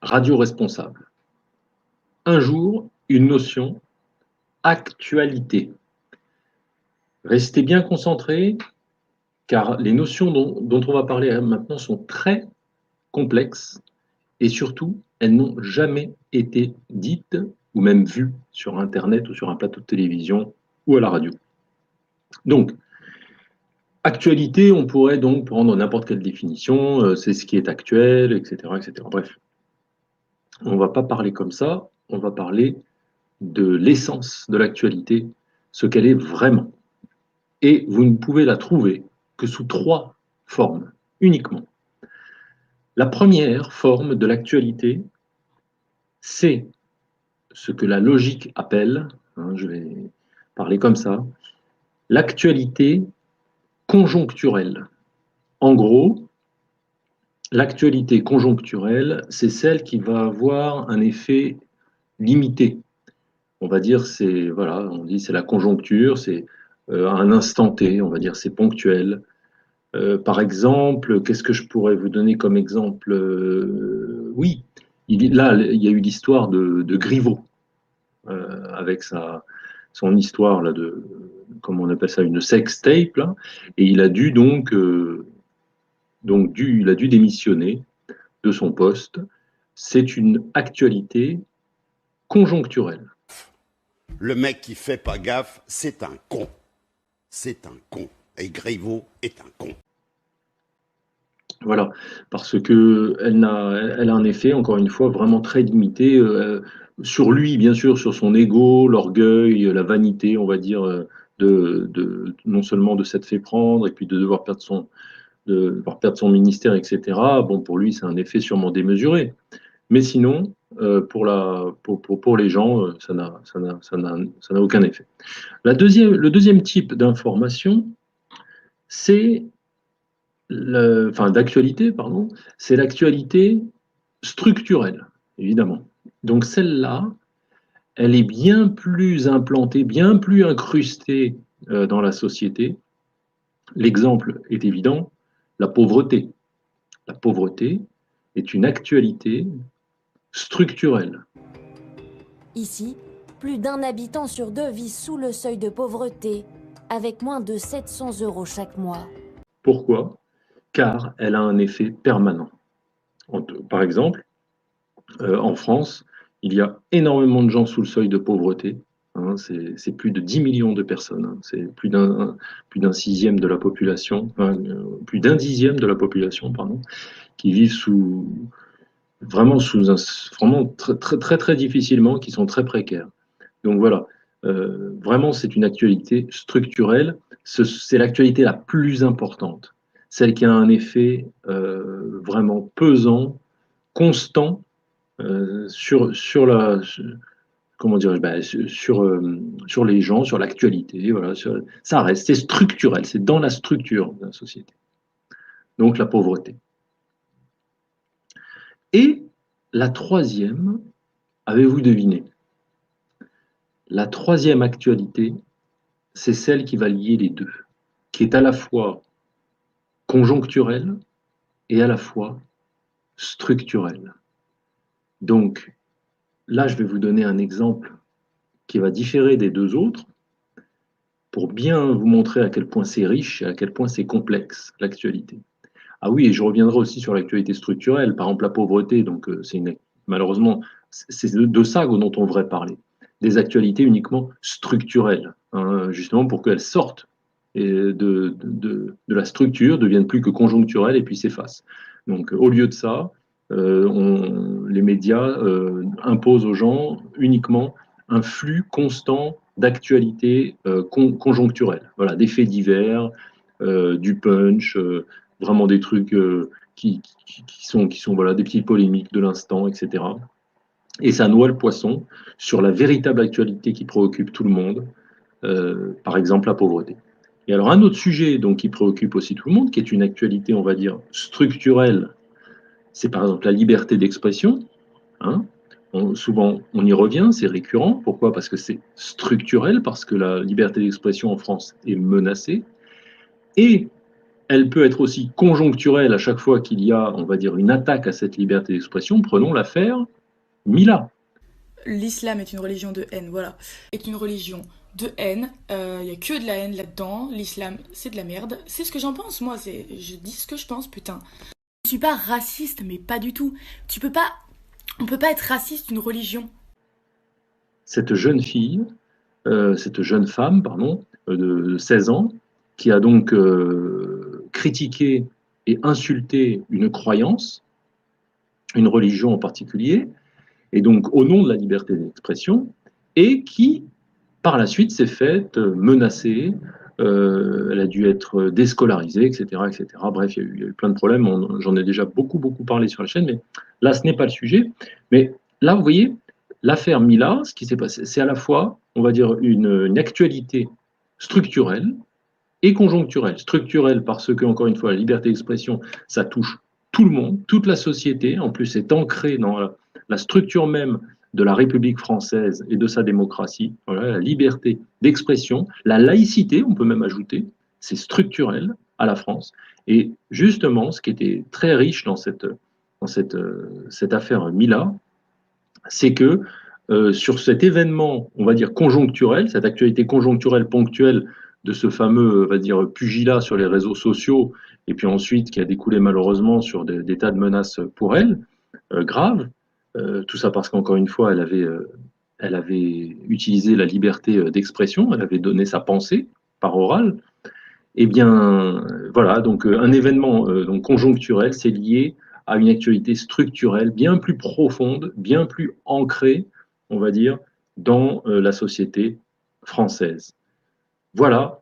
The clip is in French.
radio responsable. Un jour, une notion, actualité. Restez bien concentrés, car les notions dont on va parler maintenant sont très complexes et surtout, elles n'ont jamais été dites ou même vues sur Internet ou sur un plateau de télévision ou à la radio. Donc, actualité, on pourrait donc prendre n'importe quelle définition, c'est ce qui est actuel, etc., etc. Bref, on ne va pas parler comme ça, on va parler de l'essence de l'actualité, ce qu'elle est vraiment. Et vous ne pouvez la trouver que sous 3 formes uniquement. La première forme de l'actualité, c'est ce que la logique appelle, je vais parler comme ça, l'actualité conjoncturelle. En gros, l'actualité conjoncturelle, c'est celle qui va avoir un effet limité. On va dire on dit c'est la conjoncture, c'est un instant T, on va dire c'est ponctuel. Par exemple, qu'est-ce que je pourrais vous donner comme exemple? Oui, il y a eu l'histoire de Griveaux, avec son histoire là comment on appelle ça, une sextape, là, et il a dû il a dû démissionner de son poste. C'est une actualité conjoncturelle. Le mec qui fait pas gaffe, c'est un con. C'est un con. Et Griveaux est un con. Voilà, parce que elle a un effet, encore une fois, vraiment très limité sur lui, bien sûr, sur son ego, l'orgueil, la vanité, on va dire, non seulement de s'être fait prendre et puis de devoir perdre son ministère, etc. Bon, pour lui, c'est un effet sûrement démesuré. Mais sinon, pour les gens, ça n'a aucun effet. Le deuxième type d'information, c'est d'actualité, pardon, c'est l'actualité structurelle, évidemment. Donc celle-là, elle est bien plus implantée, bien plus incrustée dans la société. L'exemple est évident, la pauvreté. La pauvreté est une actualité structurelle. Ici, plus d'un habitant sur 2 vit sous le seuil de pauvreté, avec moins de 700 € chaque mois. Pourquoi? Car elle a un effet permanent. Par exemple, en France, il y a énormément de gens sous le seuil de pauvreté. C'est plus de 10 millions de personnes. C'est plus d'un sixième de la population, plus d'un dixième de la population, pardon, qui vivent vraiment très, très, très, très difficilement, qui sont très précaires. Donc voilà, vraiment, c'est une actualité structurelle. C'est l'actualité la plus importante, celle qui a un effet vraiment pesant, constant sur la comment dirais-je sur les gens, sur l'actualité, voilà, ça reste, c'est structurel, c'est dans la structure de la société. Donc la pauvreté. Et la troisième, avez-vous deviné? La troisième actualité, c'est celle qui va lier les deux, qui est à la fois conjoncturelle et à la fois structurelle. Donc là, je vais vous donner un exemple qui va différer des deux autres pour bien vous montrer à quel point c'est riche et à quel point c'est complexe, l'actualité. Ah oui, et je reviendrai aussi sur l'actualité structurelle, par exemple la pauvreté, donc malheureusement, c'est de ça dont on devrait parler, des actualités uniquement structurelles, justement pour qu'elles sortent de la structure, deviennent plus que conjoncturelles et puis s'effacent. Donc au lieu de ça, les médias imposent aux gens uniquement un flux constant d'actualités conjoncturelles, voilà, des faits divers, du punch, vraiment des trucs qui sont voilà, des petites polémiques de l'instant, etc. Et ça noie le poisson sur la véritable actualité qui préoccupe tout le monde, par exemple la pauvreté. Et alors un autre sujet donc, qui préoccupe aussi tout le monde, qui est une actualité, on va dire, structurelle, c'est par exemple la liberté d'expression. Souvent, on y revient, c'est récurrent. Pourquoi? Parce que c'est structurel, parce que la liberté d'expression en France est menacée. Et Elle peut être aussi conjoncturelle à chaque fois qu'il y a, on va dire, une attaque à cette liberté d'expression. Prenons l'affaire Mila. L'islam est une religion de haine, voilà. Est une religion de haine. Il y a que de la haine là-dedans. L'islam, c'est de la merde. C'est ce que j'en pense, moi. Je dis ce que je pense, putain. Je suis pas raciste, mais pas du tout. On peut pas être raciste d'une religion. Cette jeune fille, cette jeune femme, pardon, de 16 ans, qui a donc critiqué et insulté une croyance, une religion en particulier, et donc au nom de la liberté d'expression, et qui, par la suite, s'est faite menacer, elle a dû être déscolarisée, etc., etc. Bref, il y a eu plein de problèmes, j'en ai déjà beaucoup parlé sur la chaîne, mais là, ce n'est pas le sujet. Mais là, vous voyez, l'affaire Mila, ce qui s'est passé, c'est à la fois, on va dire, une actualité structurelle et conjoncturelle. Structurelle parce que, encore une fois, la liberté d'expression, ça touche tout le monde, toute la société. En plus, c'est ancré dans la structure même de la République française et de sa démocratie. Voilà, la liberté d'expression, la laïcité, on peut même ajouter, c'est structurel à la France. Et justement, ce qui était très riche dans cette affaire Mila, c'est que sur cet événement, on va dire conjoncturel, cette actualité conjoncturelle ponctuelle de ce fameux, on va dire, pugilat sur les réseaux sociaux, et puis ensuite qui a découlé malheureusement sur des tas de menaces pour elle, graves, tout ça parce qu'encore une fois, elle avait utilisé la liberté d'expression, elle avait donné sa pensée par oral. Eh bien, voilà, donc un événement donc conjoncturel, c'est lié à une actualité structurelle bien plus profonde, bien plus ancrée, on va dire, dans la société française. Voilà